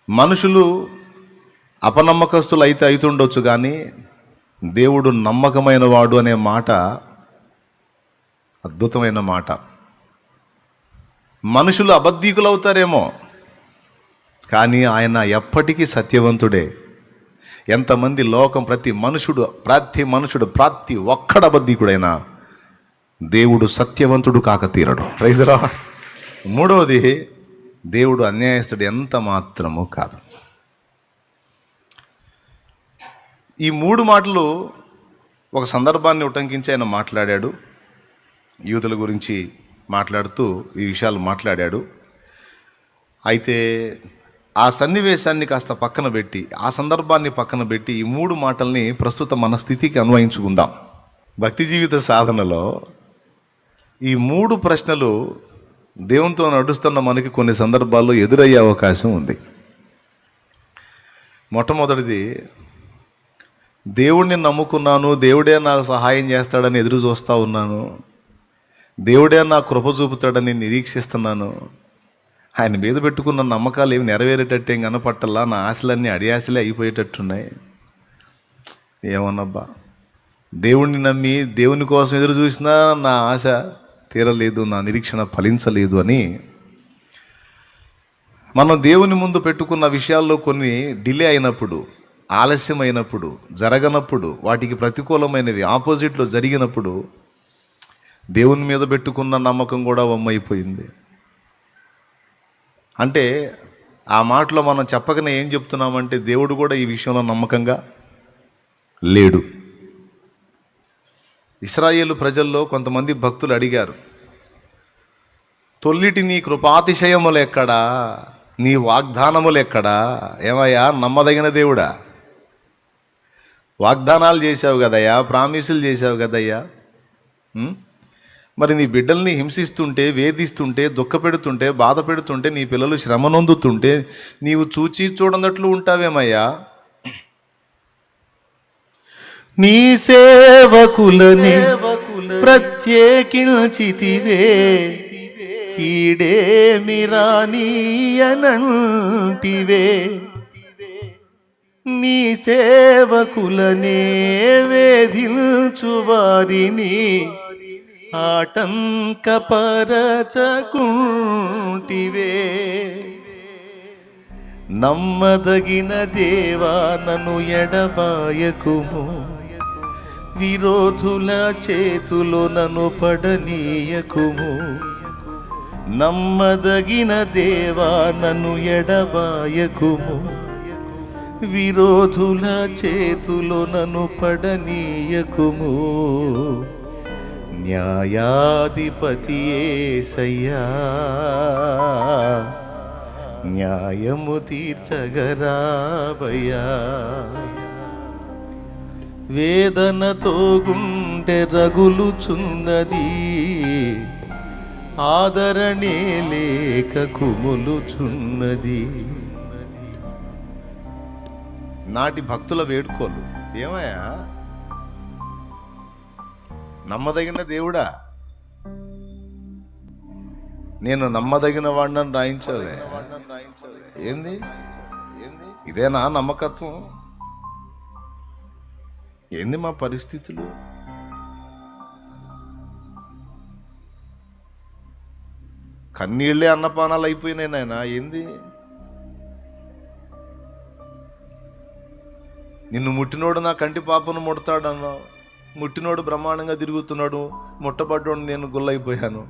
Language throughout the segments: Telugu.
మనుషులు అపనమ్మకస్తులు అయితే అవుతుండొచ్చు, కానీ దేవుడు నమ్మకమైన వాడు అనే మాట అద్భుతమైన మాట. మనుషులు అబద్ధీకులు అవుతారేమో, కానీ ఆయన ఎప్పటికీ సత్యవంతుడే. ఎంతమంది లోకం ప్రతి మనుషుడు ఒక్కడు అబద్ధీకుడైనా దేవుడు సత్యవంతుడు కాక తీరడు. Praise the lord. మూడవది, దేవుడు అన్యాయస్తుడు ఎంత మాత్రము కాదు. ఈ మూడు మాటలు ఒక సందర్భాన్ని ఉటంకించి ఆయన మాట్లాడాడు. యూదుల గురించి మాట్లాడుతూ ఈ విషయాలు మాట్లాడాడు. అయితే ఆ సన్నివేశాన్ని కాస్త పక్కన పెట్టి, ఆ సందర్భాన్ని పక్కన పెట్టి ఈ మూడు మాటల్ని ప్రస్తుత మన స్థితికి అన్వయించుకుందాం. భక్తి జీవిత సాధనలో ఈ మూడు ప్రశ్నలు దేవునితో నడుస్తున్న మనకి కొన్ని సందర్భాల్లో ఎదురయ్యే అవకాశం ఉంది. మొట్టమొదటిది, దేవుడిని నమ్ముకున్నాను, దేవుడే నాకు సహాయం చేస్తాడని ఎదురు చూస్తూ ఉన్నాను, దేవుడే నా కృప చూపుతాడని నిరీక్షిస్తున్నాను, ఆయన మీద పెట్టుకున్న నమ్మకాలు ఏమి నెరవేరేటట్టేం కనపట్టల్లా, నా ఆశలన్నీ అడియాశలే అయిపోయేటట్టున్నాయి. ఏమన్నబ్బా, దేవుణ్ణి నమ్మి దేవుని కోసం ఎదురు చూసినా నా ఆశ తీరలేదు, నా నిరీక్షణ ఫలించలేదు అని మనం దేవుని ముందు పెట్టుకున్న విషయాల్లో కొన్ని డిలే అయినప్పుడు, ఆలస్యం అయినప్పుడు, జరగనప్పుడు, వాటికి ప్రతికూలమైనవి ఆపోజిట్లో జరిగినప్పుడు దేవుని మీద పెట్టుకున్న నమ్మకం కూడా వమ్మైపోయింది. అంటే ఆ మాటలో మనం చెప్పకనే ఏం చెప్తున్నామంటే దేవుడు కూడా ఈ విషయంలో నమ్మకంగా లేడు. ఇశ్రాయేలు ప్రజల్లో కొంతమంది భక్తులు అడిగారు, తొల్లిటి నీ కృపాతిశయములు ఎక్కడా, నీ వాగ్దానములు ఎక్కడా? ఏమయ్యా నమ్మదగిన దేవుడా, వాగ్దానాలు చేశావు కదయ్యా, ప్రామిసులు చేశావు కదయ్యా, మరి నీ బిడ్డల్ని హింసిస్తుంటే, వేధిస్తుంటే, దుఃఖపెడుతుంటే, బాధ పెడుతుంటే, నీ పిల్లలు శ్రమ నొందుతుంటే నీవు చూచి చూడనట్లు ఉంటావేమయ్యా? నీ సేవకులని ప్రత్యేకించితివే, కీడేమి రానీయనంటివే. నీ సేవకులనే వేధించు వారిని ఆటంకపరచకుంటివే. నమ్మదగిన దేవా నన్ను ఎడబాయకుము, విరోధుల చేతులో నన్ను పడనీయకుము. నమ్మదగిన దేవా నన్ను ఎడబాయకుము, విరోధుల చేతులో నన్ను పడనీయకుము. న్యాయాధిపతి యేసయ్యా, న్యాయము తీర్చగరావయ్యా. వేదనతో గుండె రగులుచున్నది, ఆదరణే లేక కుములుచున్నది. నాటి భక్తుల వేడుకోలు. ఏమయ్యా నమ్మదగిన దేవుడా, నేను నమ్మదగిన వాడిని రాయించాలే. ఏంది ఇదేనా నమ్మకత్వం? ఏంది మా పరిస్థితులు? కన్నీళ్ళే అన్నపానాలు అయిపోయినాయి నాయన. ఏంది నిన్ను ముట్టినోడు నా కంటి పాపను ముడతాడన్నావు, ముట్టినోడు బ్రహ్మాండంగా తిరుగుతున్నాడు, ముట్టబడ్డోడు నేను గుల్లైపోయాను.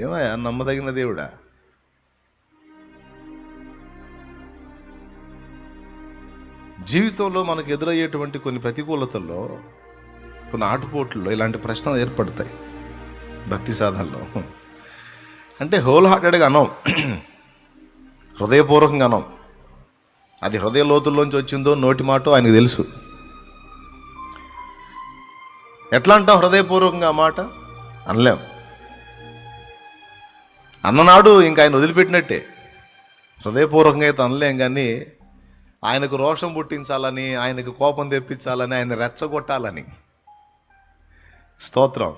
ఏమయ్యా నమ్మదగిన దేవుడా? జీవితంలో మనకు ఎదురయ్యేటువంటి కొన్ని ప్రతికూలతల్లో, కొన్ని ఆటుపోట్లలో ఇలాంటి ప్రశ్నలు ఏర్పడతాయి భక్తి సాధనలో. అంటే హోల్ హార్టెడ్గా అనం, హృదయపూర్వకంగా అనం. అది హృదయ లోతుల్లోంచి వచ్చిందో నోటి మాటో ఆయనకు తెలుసు. ఎట్లా అంటాం హృదయపూర్వకంగా ఆ మాట? అనలేం. అన్ననాడు ఇంకా ఆయన వదిలిపెట్టినట్టే. హృదయపూర్వకంగా అయితే అనలేం, కానీ ఆయనకు రోషం పుట్టించాలని, ఆయనకు కోపం తెప్పించాలని, ఆయన రెచ్చగొట్టాలని. స్తోత్రం.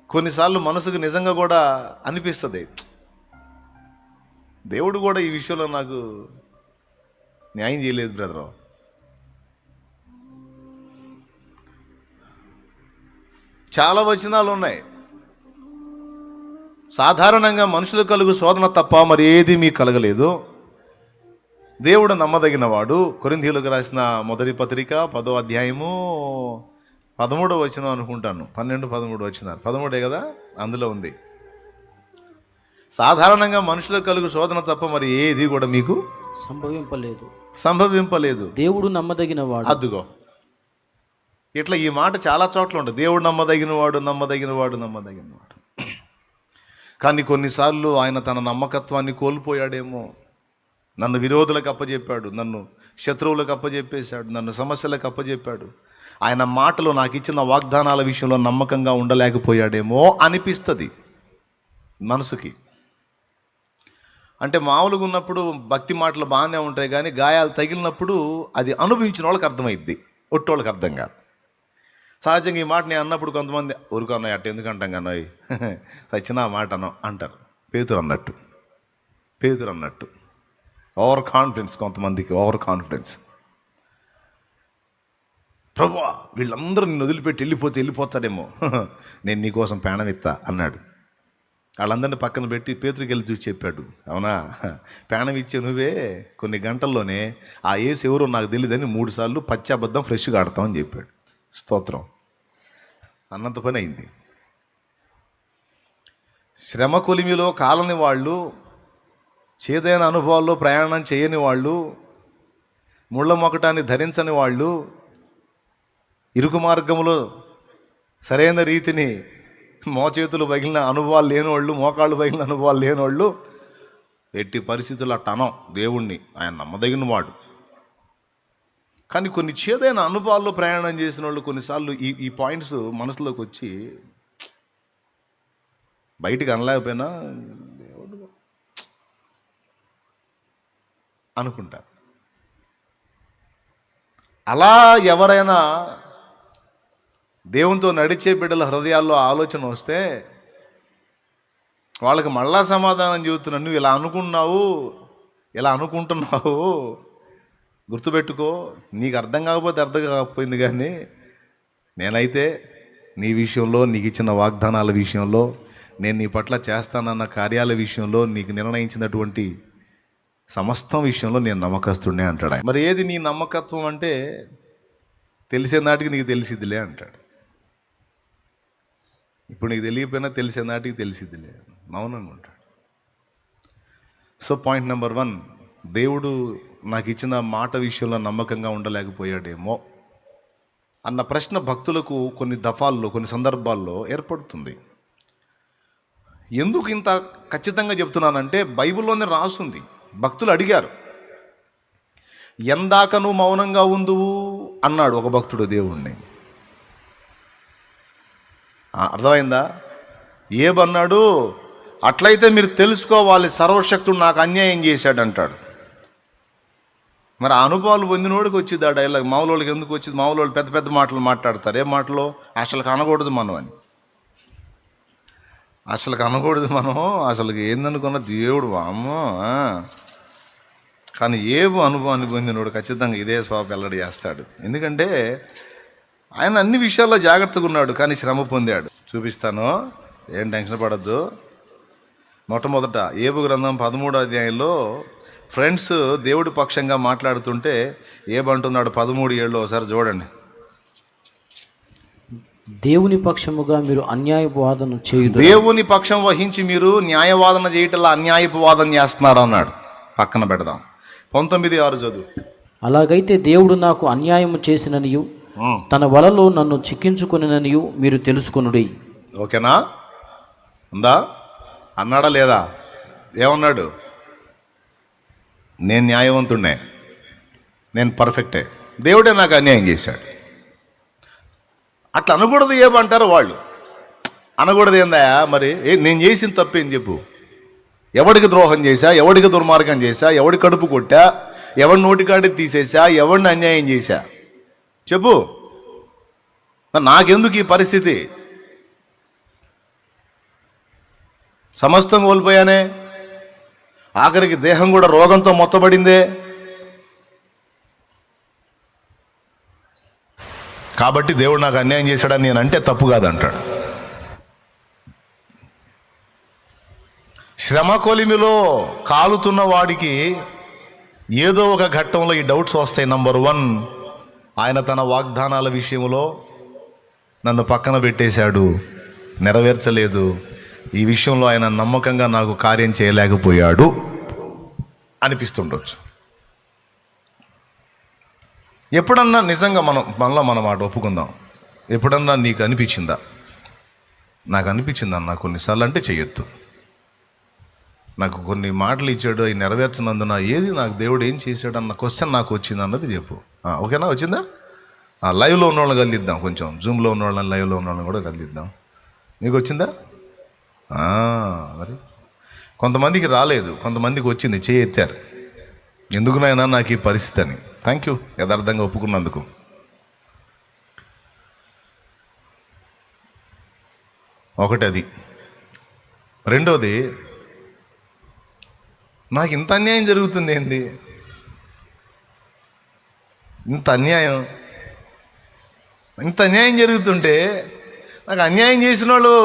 కొన్నిసార్లు మనసుకు నిజంగా కూడా అనిపిస్తుంది, దేవుడు కూడా ఈ విషయంలో నాకు న్యాయం చేయలేదు బ్రదరు. చాలా వచనాలు ఉన్నాయి. సాధారణంగా మనుషులకు కలుగు శోధన తప్ప మరి ఏది మీకు కలగలేదు. దేవుడు నమ్మదగినవాడు. కొరింథీయులకు రాసిన మొదటి పత్రిక 10వ అధ్యాయము 13వ వచనం అనుకుంటాను. 12-13 వచనాలు, 13 కదా, అందులో ఉంది. సాధారణంగా మనుషులకు కలుగు శోధన తప్ప మరి ఏది కూడా మీకు సంభవింపలేదు. దేవుడు నమ్మదగినవాడు. అద్దుగో, ఇట్లా ఈ మాట చాలా చోట్ల ఉంటుంది. దేవుడు నమ్మదగినవాడు. కానీ కొన్నిసార్లు ఆయన తన నమ్మకత్వాన్ని కోల్పోయాడేమో. నన్ను విరోధులకు అప్పచెప్పాడు, నన్ను శత్రువులకు అప్పచెప్పేశాడు, నన్ను సమస్యలకు అప్పచెప్పాడు. ఆయన మాటలో నాకు ఇచ్చిన వాగ్దానాల విషయంలో నమ్మకంగా ఉండలేకపోయాడేమో అనిపిస్తుంది మనసుకి. అంటే మామూలుగా ఉన్నప్పుడు భక్తి మాటలు బాగానే ఉంటాయి, కానీ గాయాలు తగిలినప్పుడు అది అనుభవించిన వాళ్ళకి అర్థమైద్ది, ఒట్టోళ్ళకి అర్థం కాదు. సహజంగా ఈ మాట నేను అన్నప్పుడు కొంతమంది ఊరుకున్నాయి అట్ట ఎందుకు అంటాం కన్నాయి సచిన మాట అంటారు. పేతురు అన్నట్టు ఓవర్ కాన్ఫిడెన్స్. కొంతమందికి ఓవర్ కాన్ఫిడెన్స్. ప్రభువా వీళ్ళందరూ నిన్ను వదిలిపెట్టి వెళ్ళిపోతాడేమో, నేను నీకోసం ప్రాణం ఇస్తా అన్నాడు. వాళ్ళందరినీ పక్కన పెట్టి పేతురికి వెళ్ళి చూసి చెప్పాడు, అవునా ప్రాణం ఇచ్చే నువ్వే కొన్ని గంటల్లోనే ఆ యేసు ఎవరో నాకు తెలియదని 3 సార్లు పచ్చాబద్ధం ఫ్రెష్గా ఆడతామని చెప్పాడు. స్తోత్రం. అన్నంత పని అయింది. శ్రమ కొలిమిలో కాలని వాళ్ళు, చేదైన అనుభవాల్లో ప్రయాణం చేయని వాళ్ళు, ముళ్ళ మొకటాన్ని ధరించని వాళ్ళు, ఇరుకు మార్గంలో సరైన రీతిని మోచేతులు పగిలిన అనుభవాలు లేనివాళ్ళు, మోకాళ్ళు పగిలిన అనుభవాలు లేనివాళ్ళు ఎట్టి పరిస్థితులు అట్టనం దేవుణ్ణి. ఆయన నమ్మదగిన వాడు. కానీ కొన్ని చేదైన అనుభవాల్లో ప్రయాణం చేసిన వాళ్ళు కొన్నిసార్లు ఈ పాయింట్స్ మనసులోకి వచ్చి బయటికి అనలేకపోయినా దేవుడు అనుకుంటారు. అలా ఎవరైనా దేవునితో నడిచే బిడ్డల హృదయాల్లో ఆలోచన వస్తే వాళ్ళకి మళ్ళా సమాధానం చెబుతున్నాను. నువ్వు ఇలా అనుకుంటున్నావు, గుర్తుపెట్టుకో. నీకు అర్థం కాకపోయింది, కానీ నేనైతే నీ విషయంలో, నీకు ఇచ్చిన వాగ్దానాల విషయంలో, నేను నీ పట్ల చేస్తానన్న కార్యాల విషయంలో, నీకు నిర్ణయించినటువంటి సమస్తం విషయంలో నేను నమ్మకస్తుడినే అంటాడు. మరి ఏది నీ నమ్మకత్వం అంటే తెలిసే నాటికి నీకు తెలిసిద్దిలే అంటాడు. ఇప్పుడు నీకు తెలియకపోయినా తెలిసే నాటికి తెలిసిద్దిలే, మౌనంగా ఉంటాడు. సో పాయింట్ నెంబర్ 1, దేవుడు నాకు ఇచ్చిన మాట విషయంలో నమ్మకంగా ఉండలేకపోయాడేమో అన్న ప్రశ్న భక్తులకు కొన్ని దఫాల్లో, కొన్ని సందర్భాల్లో ఏర్పడుతుంది. ఎందుకు ఇంత ఖచ్చితంగా చెప్తున్నానంటే బైబిల్లోనే రాసుంది. భక్తులు అడిగారు, ఎందాక నువ్వు మౌనంగా ఉందువు అన్నాడు ఒక భక్తుడు దేవుణ్ణి. అర్థమైందా? ఏమన్నాడు? అట్లయితే మీరు తెలుసుకోవాలి, సర్వశక్తుడు నాకు అన్యాయం చేశాడు అంటాడు. మరి ఆ అనుభవాలు పొందినోడికి వచ్చింది ఆ డైలాగ్. మామూలుకి ఎందుకు వచ్చింది? మామూలు పెద్ద పెద్ద మాటలు మాట్లాడతారు. ఏ మాటలు? అసలు కనకూడదు మనం అని. అసలు కనకూడదు మనం, అసలుకి ఏందనుకున్న దేవుడు అమ్మో. కానీ ఏవో అనుభవాన్ని పొందినోడు ఖచ్చితంగా ఇదే స్వభావం వెల్లడి చేస్తాడు. ఎందుకంటే ఆయన అన్ని విషయాల్లో జాగ్రత్తగా ఉన్నాడు, కానీ శ్రమ పొందాడు. చూపిస్తాను, ఏం టెన్షన్ పడద్దు. మొట్టమొదట ఏబు గ్రంథం 13వ అధ్యాయంలో ఫ్రెండ్స్ దేవుడి పక్షంగా మాట్లాడుతుంటే ఏమంటున్నాడు? 13:7 ఒకసారి చూడండి. దేవుని పక్షముగా మీరు అన్యాయపు వాదన చేయదు. దేవుని పక్షం వహించి మీరు న్యాయవాదన చేయటంలో అన్యాయపు వాదన చేస్తున్నారు అన్నాడు. పక్కన పెడదాం. 19:6 చదువు. అలాగైతే దేవుడు నాకు అన్యాయము చేసిననియు తన వలలో నన్ను చిక్కించుకునిననియు మీరు తెలుసుకొనుడి. ఓకేనా? ఉందా? అన్నాడా లేదా? ఏమన్నాడు? నేను న్యాయవంతుడినే, నేను పర్ఫెక్టే, దేవుడే నాకు అన్యాయం చేశాడు. అట్లా అనకూడదు ఏమంటారు వాళ్ళు. అనకూడదు ఏందా? మరి నేను చేసిన తప్పేం చెప్పు. ఎవడికి ద్రోహం చేశా, ఎవడికి దుర్మార్గం చేశా, ఎవడి కడుపు కొట్టా, ఎవడి నోటికాడి తీసేసా, ఎవడిని అన్యాయం చేశా చెప్పు. నాకెందుకు ఈ పరిస్థితి? సమస్తం కోల్పోయానే. ఆఖరికి దేహం కూడా రోగంతో మొత్తబడిందే. కాబట్టి దేవుడు నాకు అన్యాయం చేశాడని నేను అంటే తప్పు కాదంటాడు. శ్రమ కొలిమిలో కాలుతున్న వాడికి ఏదో ఒక ఘట్టంలో ఈ డౌట్స్ వస్తాయి. నంబర్ 1, ఆయన తన వాగ్దానాల విషయంలో నన్ను పక్కన పెట్టేశాడు, నెరవేర్చలేదు. ఈ విషయంలో ఆయన నమ్మకంగా నాకు కార్యం చేయలేకపోయాడు అనిపిస్తుండొచ్చు. ఎప్పుడన్నా నిజంగా మనలో మన మాట ఒప్పుకుందాం. ఎప్పుడన్నా నీకు అనిపించిందా? నాకు అనిపించిందన్నా కొన్నిసార్లు అంటే చెయ్యొద్దు. నాకు కొన్ని మాటలు ఇచ్చాడు, అవి నెరవేర్చినందున ఏది నాకు దేవుడు ఏం చేశాడు అన్న క్వశ్చన్ నాకు వచ్చింది అన్నది చెప్పు. ఓకేనా? వచ్చిందా? లైవ్లో ఉన్న వాళ్ళని కలిదిద్దాం, కొంచెం జూమ్లో ఉన్న వాళ్ళని, లైవ్లో ఉన్న వాళ్ళని కూడా కలిదిద్దాం. మీకు వచ్చిందా? మరి కొంతమందికి రాలేదు, కొంతమందికి వచ్చింది, చేయి ఎత్తారు. ఎందుకునైనా నాకు ఈ పరిస్థితి అని. థ్యాంక్ యూ యథార్థంగా ఒప్పుకున్నందుకు. ఒకటి అది. రెండోది, నాకు ఇంత అన్యాయం జరుగుతుంది ఏంది? ఇంత అన్యాయం జరుగుతుంటే నాకు అన్యాయం చేసిన వాళ్ళు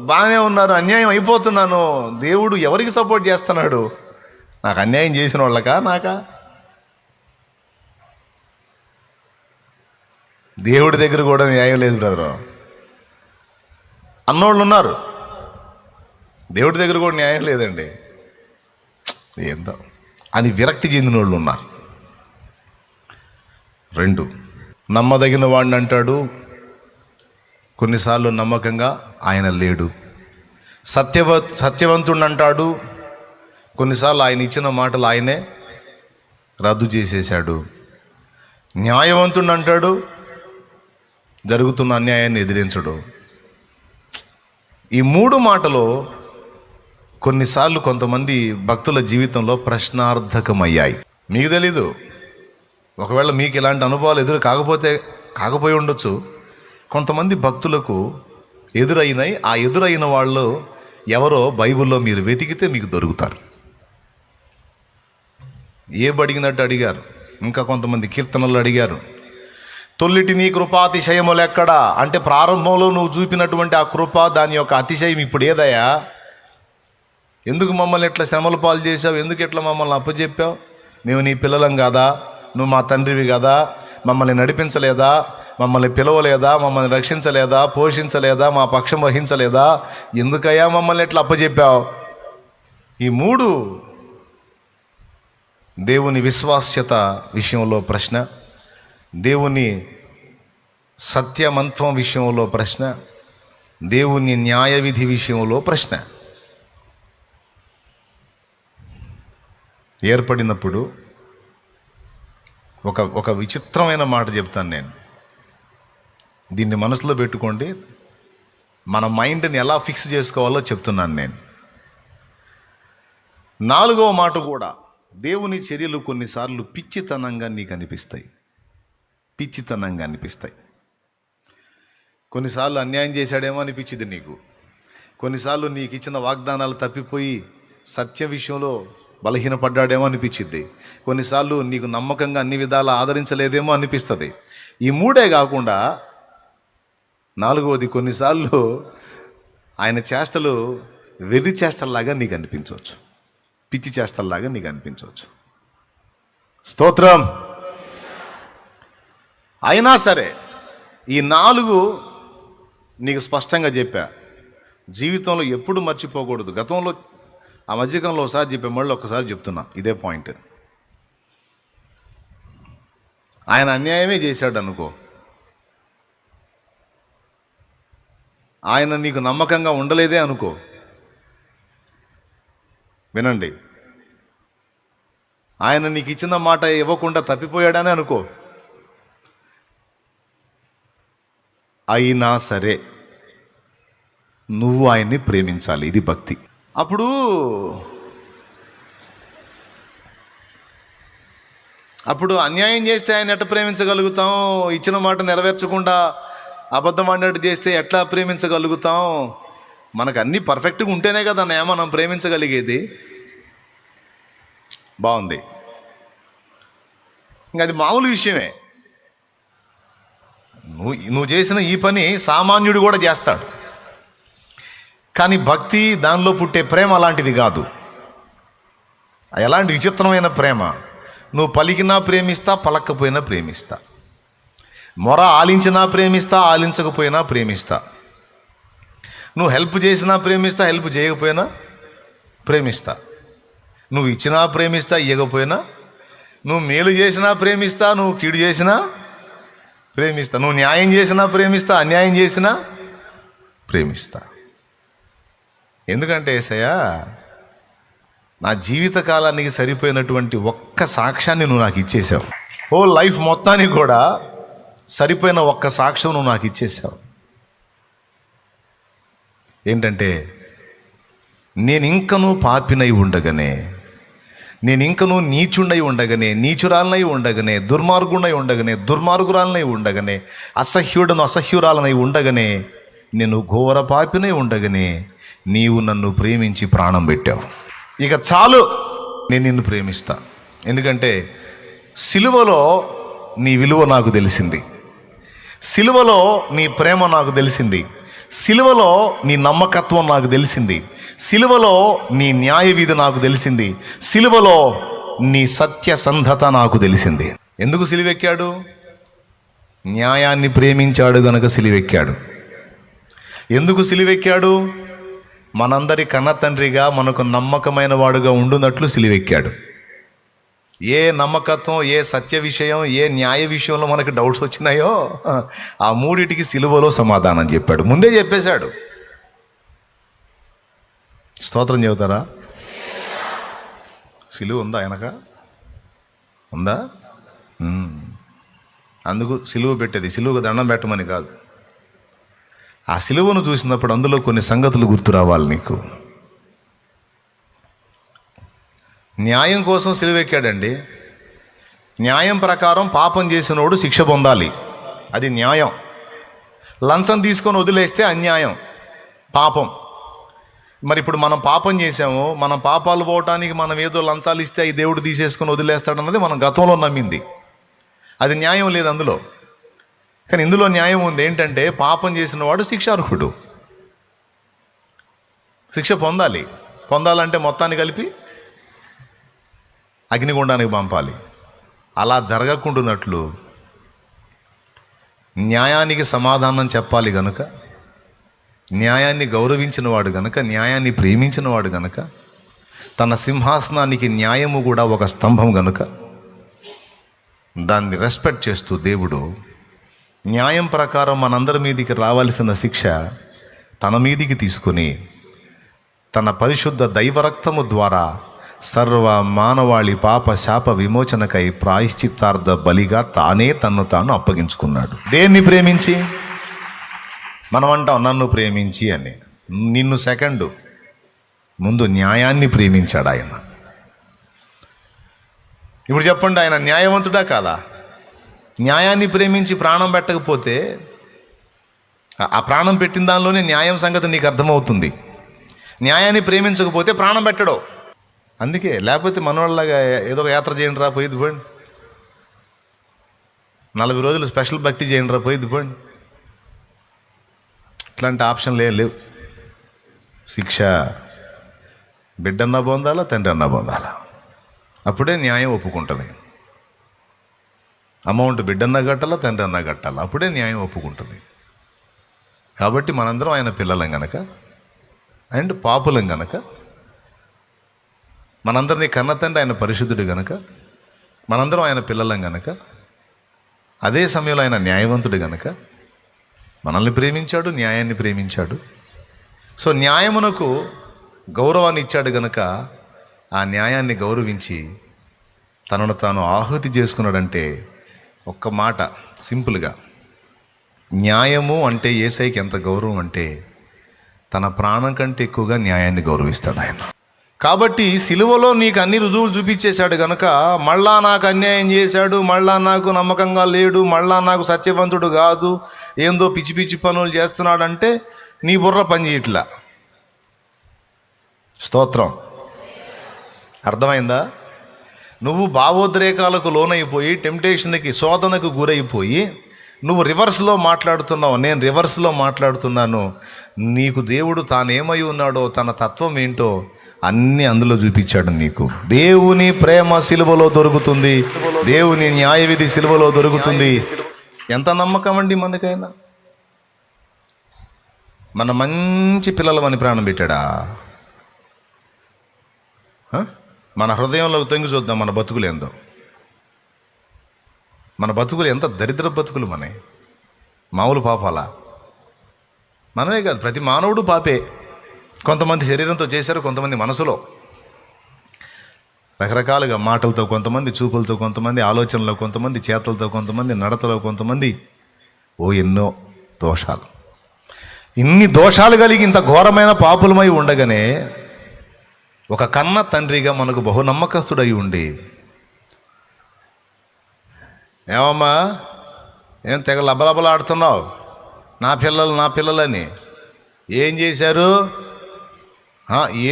బాగానే ఉన్నారు, అన్యాయం అయిపోతున్నాను. దేవుడు ఎవరికి సపోర్ట్ చేస్తున్నాడు? నాకు అన్యాయం చేసిన వాళ్ళకా నాకా? దేవుడి దగ్గర కూడా న్యాయం లేదు బ్రదరు. అన్నోళ్ళు ఉన్నారు, దేవుడి దగ్గర కూడా న్యాయం లేదండి, ఏందో అని విరక్తి చెందిన వాళ్ళు ఉన్నారు. 2, నమ్మదగిన వాడిని అంటాడు, కొన్నిసార్లు నమ్మకంగా ఆయన లేడు. సత్యవంతుడు అంటాడు, కొన్నిసార్లు ఆయన ఇచ్చిన మాటలు ఆయనే రద్దు చేసేశాడు. న్యాయవంతుడు అంటాడు, జరుగుతున్న అన్యాయాన్ని ఎదిరించడు. ఈ 3 మాటలు కొన్నిసార్లు కొంతమంది భక్తుల జీవితంలో ప్రశ్నార్థకమయ్యాయి. మీకు తెలీదు, ఒకవేళ మీకు ఇలాంటి అనుభవాలు ఎదురు కాకపోయి ఉండొచ్చు. కొంతమంది భక్తులకు ఎదురైనాయి. ఆ ఎదురైన వాళ్ళు ఎవరో బైబిల్లో మీరు వెతికితే మీకు దొరుకుతారు. అడిగినట్టు అడిగారు. ఇంకా కొంతమంది కీర్తనలు అడిగారు. తొల్లిటి నీ కృపాతిశయములు ఎక్కడా అంటే, ప్రారంభంలో నువ్వు చూపినటువంటి ఆ కృప, దాని యొక్క అతిశయం ఇప్పుడు ఏదయ్యా? ఎందుకు మమ్మల్ని ఎట్లా శ్రమల పాలు చేసావు? ఎందుకు ఎట్లా మమ్మల్ని అప్పచెప్పావు? మేము నీ పిల్లలం కాదా? నువ్వు మా తండ్రివి కదా? మమ్మల్ని నడిపించలేదా? మమ్మల్ని పిలవలేదా? మమ్మల్ని రక్షించలేదా? పోషించలేదా? మా పక్షం వహించలేదా? ఎందుకయ్యా మమ్మల్ని ఎట్లా అప్పచెప్పావు? ఈ 3 దేవుని విశ్వాస్యత విషయంలో ప్రశ్న, దేవుని సత్యమంత్వం విషయంలో ప్రశ్న, దేవుని న్యాయ విధి విషయంలో ప్రశ్న ఏర్పడినప్పుడు ఒక విచిత్రమైన మాట చెప్తాను నేను. దీన్ని మనసులో పెట్టుకోండి. మన మైండ్ని ఎలా ఫిక్స్ చేసుకోవాలో చెప్తున్నాను నేను. 4వ మాట కూడా, దేవుని చర్యలు కొన్నిసార్లు పిచ్చితనంగా నీకు అనిపిస్తాయి. కొన్నిసార్లు అన్యాయం చేశాడేమో అనిపించింది నీకు. కొన్నిసార్లు నీకు ఇచ్చిన వాగ్దానాలు తప్పిపోయి సత్య విషయంలో బలహీనపడ్డాడేమో అనిపించింది. కొన్నిసార్లు నీకు నమ్మకంగా అన్ని విధాలా ఆదరించలేదేమో అనిపిస్తుంది. ఈ 3 కాకుండా 4వది, కొన్నిసార్లు ఆయన చేష్టలు వెర్రి చేష్టల్లాగా నీకు అనిపించవచ్చు, పిచ్చి చేష్టల్లాగా నీకు అనిపించవచ్చు. స్తోత్రం. అయినా సరే ఈ 4 నీకు స్పష్టంగా చెప్పా. జీవితంలో ఎప్పుడు మర్చిపోకూడదు. గతంలో ఆ మధ్యకాలంలో ఒకసారి చెప్పా, మళ్ళీ ఒక్కసారి చెప్తున్నా ఇదే పాయింట్. ఆయన అన్యాయమే చేశాడు అనుకో, ఆయన నీకు నమ్మకంగా ఉండలేదే అనుకో, వినండి, ఆయన నీకు ఇచ్చిన మాట ఇవ్వకుండా తప్పిపోయాడని అనుకో, అయినా సరే నువ్వు ఆయన్ని ప్రేమించాలి. ఇది భక్తి. అప్పుడు అన్యాయం చేస్తే ఆయన ఎట్లా ప్రేమించగలుగుతాం? ఇచ్చిన మాట నెరవేర్చకుండా అబద్ధం ఆడినట్టు చేస్తే ఎట్లా ప్రేమించగలుగుతాం? మనకు అన్నీ పర్ఫెక్ట్గా ఉంటేనే కదా మనం ప్రేమించగలిగేది. బాగుంది. ఇంకా అది మామూలు విషయమే. నువ్వు చేసిన ఈ పని సామాన్యుడు కూడా చేస్తాడు. కానీ భక్తి, దానిలో పుట్టే ప్రేమ అలాంటిది కాదు. ఎలాంటి విచిత్రమైన ప్రేమ! నువ్వు పలికినా ప్రేమిస్తా, పలక్కపోయినా ప్రేమిస్తా. మొర ఆలించినా ప్రేమిస్తా, ఆలించకపోయినా ప్రేమిస్తా. నువ్వు హెల్ప్ చేసినా ప్రేమిస్తా, హెల్ప్ చేయకపోయినా ప్రేమిస్తా. నువ్వు ఇచ్చినా ప్రేమిస్తా, ఇవ్వకపోయినా. నువ్వు మేలు చేసినా ప్రేమిస్తా, నువ్వు కీడు చేసినా ప్రేమిస్తా. నువ్వు న్యాయం చేసినా ప్రేమిస్తా, అన్యాయం చేసినా ప్రేమిస్తా. ఎందుకంటే యేసయ్యా, నా జీవిత కాలానికి సరిపోయినటువంటి ఒక్క సాక్ష్యాన్ని నువ్వు నాకు ఇచ్చేసావు. ఓ లైఫ్ మొత్తానికి కూడా సరిపోయిన ఒక్క సాక్ష్యం నువ్వు నాకు ఇచ్చేసావు. ఏంటంటే, నేను ఇంకనూ పాపినై ఉండగానే, నేను ఇంకనూ నీచుండై ఉండగానే, నీచురాలనై ఉండగానే, దుర్మార్గునై ఉండగానే, దుర్మార్గురాలనై ఉండగానే, అసహ్యురాలనై ఉండగానే, నేను ఘోర పాపినై ఉండగానే నీవు నన్ను ప్రేమించి ప్రాణం పెట్టావు. ఇక చాలు, నేను నిన్ను ప్రేమిస్తా. ఎందుకంటే సిలువలో నీ విలువ నాకు తెలిసింది, సిలువలో నీ ప్రేమ నాకు తెలిసింది, సిలువలో నీ నమ్మకత్వం నాకు తెలిసింది, సిలువలో నీ న్యాయ విధి నాకు తెలిసింది, సిలువలో నీ సత్యసంధత నాకు తెలిసింది. ఎందుకు సిలువెక్కాడు? న్యాయాన్ని ప్రేమించాడు గనుక సిలువెక్కాడు. ఎందుకు సిలువెక్కాడు? మనందరి కన్న తండ్రిగా మనకు నమ్మకమైన వాడుగా ఉండునట్లు సిలువెక్కాడు. ఏ నమ్మకత్వం, ఏ సత్య విషయం, ఏ న్యాయ విషయంలో మనకు డౌట్స్ వచ్చినాయో ఆ మూడిటికి సిలువలో సమాధానం చెప్పాడు. ముందే చెప్పేశాడు. స్తోత్రం చెబుతారా? సిలువ ఉందా ఆయనక? ఉందా? అందుకు సిలువ పెట్టేది. సిలువకు దండం పెట్టమని కాదు. ఆ సిలువను చూసినప్పుడు అందులో కొన్ని సంగతులు గుర్తు రావాలి నీకు. న్యాయం కోసం సిలువెక్కాడండి. న్యాయం ప్రకారం పాపం చేసినోడు శిక్ష పొందాలి, అది న్యాయం. లంచం తీసుకొని వదిలేస్తే అన్యాయం, పాపం. మరి ఇప్పుడు మనం పాపం చేసాము, మనం పాపాలు పోవటానికి మనం ఏదో లంచాలు ఇస్తే ఈ దేవుడు తీసేసుకొని వదిలేస్తాడన్నది మనం గతంలో నమ్మింది. అది న్యాయం లేదు అందులో. కానీ ఇందులో న్యాయం ఉంది. ఏంటంటే, పాపం చేసిన వాడు శిక్షార్హుడు, శిక్ష పొందాలి. పొందాలంటే మొత్తాన్ని కలిపి అగ్నిగుండానికి పంపాలి. అలా జరగకుండానట్లు న్యాయానికి సమాధానం చెప్పాలి గనుక, న్యాయాన్ని గౌరవించిన వాడు గనుక, న్యాయాన్ని ప్రేమించిన వాడు గనుక, తన సింహాసనానికి న్యాయము కూడా ఒక స్తంభం గనుక దాన్ని రెస్పెక్ట్ చేస్తూ దేవుడు న్యాయం ప్రకారం మనందరి మీదికి రావాల్సిన శిక్ష తన మీదికి తీసుకొని తన పరిశుద్ధ దైవరక్తము ద్వారా సర్వ మానవాళి పాప శాప విమోచనకై ప్రాయశ్చిత్తార్థ బలిగా తానే తన్ను తాను అప్పగించుకున్నాడు. దేన్ని ప్రేమించి? మనం అంటాం నన్ను ప్రేమించి అని. నిన్ను సెకండు, ముందు న్యాయాన్ని ప్రేమించాడు ఆయన. ఇప్పుడు చెప్పండి, ఆయన న్యాయవంతుడా కాదా? న్యాయాన్ని ప్రేమించి ప్రాణం పెట్టకపోతే ఆ ప్రాణం పెట్టిన దానిలోనే న్యాయం సంగతి నీకు అర్థమవుతుంది. న్యాయాన్ని ప్రేమించకపోతే ప్రాణం పెట్టడు. అందుకే, లేకపోతే మనవాళ్ళగా ఏదో ఒక యాత్ర చేయండి రా పోయిద్ది పోండి, 40 రోజులు స్పెషల్ భక్తి చేయండి రా పోయిద్ది పోండి, ఇట్లాంటి ఆప్షన్లు ఏం లేవు. శిక్ష బిడ్డన్నా పొందాలా, తండ్రి అన్నా పొందాలా, అప్పుడే న్యాయం ఒప్పుకుంటుంది. అమౌంట్ బిడ్డన్నా కట్టాలా, తండ్రి అన్నా కట్టాలా, అప్పుడే న్యాయం ఒప్పుకుంటుంది. కాబట్టి మనందరం ఆయన పిల్లలం గనక, అండ్ పాపులం గనక, మనందరినీ కన్న తండ్రి ఆయన పరిశుద్ధుడు గనక, మనందరం ఆయన పిల్లలం గనక, అదే సమయంలో ఆయన న్యాయవంతుడు గనక మనల్ని ప్రేమించాడు, న్యాయాన్ని ప్రేమించాడు. సో న్యాయమునకు గౌరవాన్ని ఇచ్చాడు గనక ఆ న్యాయాన్ని గౌరవించి తనను తాను ఆహుతి చేసుకున్నాడంటే, ఒక్క మాట సింపుల్గా, న్యాయము అంటే యేసయ్యకి ఎంత గౌరవం అంటే తన ప్రాణం కంటే ఎక్కువగా న్యాయాన్ని గౌరవిస్తాడు ఆయన. కాబట్టి సిలువలో నీకు అన్ని రుజువులు చూపించేశాడు కనుక, మళ్ళా నాకు అన్యాయం చేశాడు, మళ్ళా నాకు నమ్మకంగా లేడు, మళ్ళా నాకు సత్యవంతుడు కాదు, ఏందో పిచ్చి పిచ్చి పనులు చేస్తున్నాడంటే నీ బుర్ర పని చేయట్లా. స్తోత్రం. అర్థమైందా? నువ్వు భావోద్రేకాలకు లోనైపోయి టెంప్టేషన్కి శోధనకు గురైపోయి నువ్వు రివర్స్లో మాట్లాడుతున్నావు, నేను రివర్స్లో మాట్లాడుతున్నాను. నీకు దేవుడు తానేమై ఉన్నాడో, తన తత్వం ఏంటో అన్నీ అందులో చూపించాడు నీకు. దేవుని ప్రేమ సిలువలో దొరుకుతుంది, దేవుని న్యాయవిధి సిలువలో దొరుకుతుంది. ఎంత నమ్మకం అండి మనకైనా. మన మంచి పిల్లలమని ప్రాణం పెట్టాడా? మన హృదయంలో తొంగి చూద్దాం మన బతుకులు ఏందో. మన బతుకులు ఎంత దరిద్ర బతుకులు మనవి. మామూలు పాపాలా? మనమే కాదు, ప్రతి మానవుడు పాపే. కొంతమంది శరీరంతో చేశారు, కొంతమంది మనసులో రకరకాలుగా, మాటలతో కొంతమంది, చూపులతో కొంతమంది, ఆలోచనలో కొంతమంది, చేతలతో కొంతమంది, నడతలో కొంతమంది. ఎన్నో దోషాలు. ఇన్ని దోషాలు కలిగి ఇంత ఘోరమైన పాపులమై ఉండగానే ఒక కన్న తండ్రిగా మనకు బహు నమ్మకస్తుడై ఉండి, ఏమమ్మా ఏం తెగ లబలబలాడుతున్నావు, నా పిల్లలని ఏం చేశారు,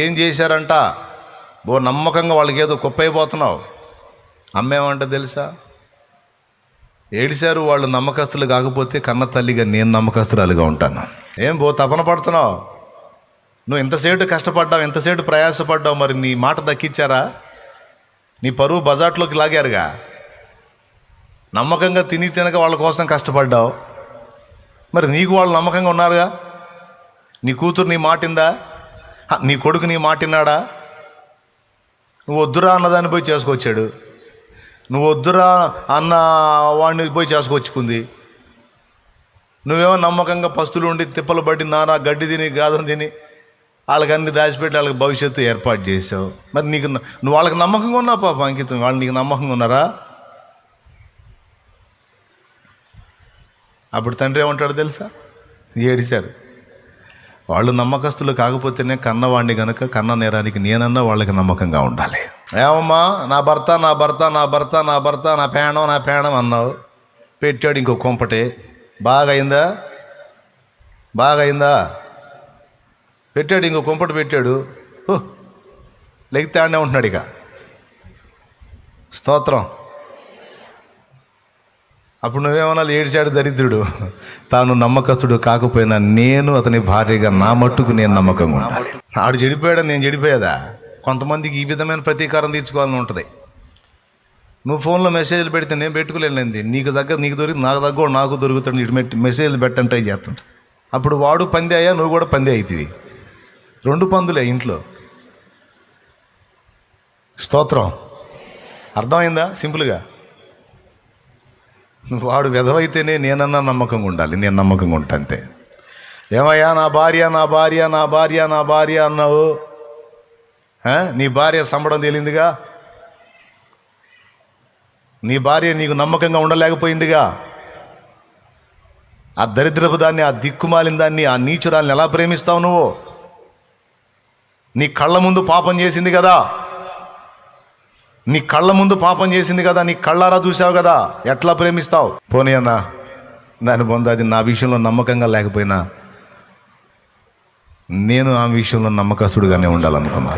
ఏం చేశారంట, నమ్మకంగా వాళ్ళకి ఏదో కుప్పైపోతున్నావు. అమ్మేమంట తెలుసా? ఏడిశారు వాళ్ళు నమ్మకస్తులు కాకపోతే కన్న తల్లిగా నేను నమ్మకస్తురాలుగా ఉంటాను. ఏం తపన పడుతున్నావు, నువ్వు ఎంతసేపు కష్టపడ్డావు, ఎంతసేపు ప్రయాసపడ్డావు, మరి నీ మాట దక్కిచ్చారా? నీ పరువు బజాట్లోకి లాగారుగా. నమ్మకంగా తినక వాళ్ళ కోసం కష్టపడ్డావు, మరి నీకు వాళ్ళు నమ్మకంగా ఉన్నారుగా. నీ కూతురు నీ మాటిందా? నీ కొడుకు నీ మాటిన్నాడా? నువ్వు వద్దురా అన్నదాన్ని పోయి చేసుకొచ్చాడు, నువ్వు వద్దురా అన్న వాడిని పోయి చేసుకొచ్చుకుంది. నువ్వేమో నమ్మకంగా పస్తులు ఉండి తిప్పలు పడి నానా గడ్డి తిని గాదం తిని వాళ్ళకి అన్ని దాచిపెట్టి వాళ్ళకి భవిష్యత్తు ఏర్పాటు చేసావు. మరి నువ్వు వాళ్ళకి నమ్మకంగా ఉన్నావు పాప అంకితం, వాళ్ళు నీకు నమ్మకంగా ఉన్నారా? అప్పుడు తండ్రి ఏమంటాడు తెలుసా? ఏడిశారు. వాళ్ళు నమ్మకస్తులు కాకపోతేనే కన్నవాడిని గనుక కన్న నేరానికి నేనన్నా వాళ్ళకి నమ్మకంగా ఉండాలి. ఏమమ్మా నా భర్త నా భర్త నా భర్త నా భర్త నా పేణం అన్నావు, పెట్టాడు ఇంకో కొంపటే. బాగా అయిందా? పెట్టాడు ఇంకో కొంపటి పెట్టాడు, లెగితే ఆడనే ఉంటున్నాడు. ఇక స్తోత్రం. అప్పుడు నువ్వేమన్నా ఏడిచాడు దరిద్రుడు, తాను నమ్మకస్తుడు కాకపోయినా నేను అతని భార్యగా నా మట్టుకు నేను నమ్మకంగా ఉండాలి. ఆడు చెడిపోయాడని నేను చెడిపోయేదా? కొంతమందికి ఈ విధమైన ప్రతీకారం తీర్చుకోవాలని ఉంటుంది. నువ్వు ఫోన్లో మెసేజ్లు పెడితే నేను పెట్టుకోలేండి, నీకు దొరికి నాకు దొరుకుతాడు, ఇటు మెసేజ్లు పెట్టంటే చేస్తుంటుంది. అప్పుడు వాడు పంది అయ్యా, నువ్వు కూడా పంది అవుతుంది. 2 పందులే ఇంట్లో. స్తోత్రం. అర్థమైందా? సింపుల్గా వాడు వెధవైతేనే నేనన్నా నమ్మకంగా ఉండాలి, నేను నమ్మకంగా ఉంటా అంతే. ఏమయ్యా నా భార్య అన్నావు, నీ భార్య సంబడం తేలిందిగా, నీ భార్య నీకు నమ్మకంగా ఉండలేకపోయిందిగా. ఆ దరిద్రపు దాన్ని, ఆ దిక్కుమాలిన దాన్ని, ఆ నీచురాల్ని ఎలా ప్రేమిస్తావు నువ్వు? నీ కళ్ళ ముందు పాపం చేసింది కదా, నీ కళ్ళారా చూసావు కదా, ఎట్లా ప్రేమిస్తావు? పోనీ అన్నా దాని పొందు, అది నా విషయంలో నమ్మకంగా లేకపోయినా నేను ఆ విషయంలో నమ్మకస్తుడుగానే ఉండాలనుకున్నా.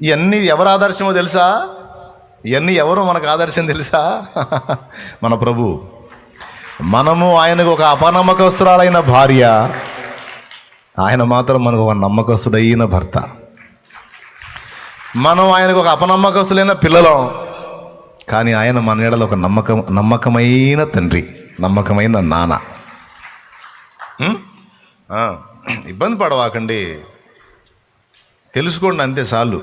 ఇవన్నీ ఎవరు ఆదర్శమో తెలుసా? ఇవన్నీ ఎవరు మనకు ఆదర్శం తెలుసా? మన ప్రభు. మనము ఆయనకు ఒక అపనమ్మకస్తురాలైన భార్య, ఆయన మాత్రం మనకు ఒక నమ్మకస్తుడైన భర్త. మనం ఆయనకు ఒక అపనమ్మకస్తులైన పిల్లలం, కానీ ఆయన మన ఎడల ఒక నమ్మకమైన తండ్రి, నమ్మకమైన నాన్న. ఇబ్బంది పడవాకండి, తెలుసుకోండి అంతే చాలు.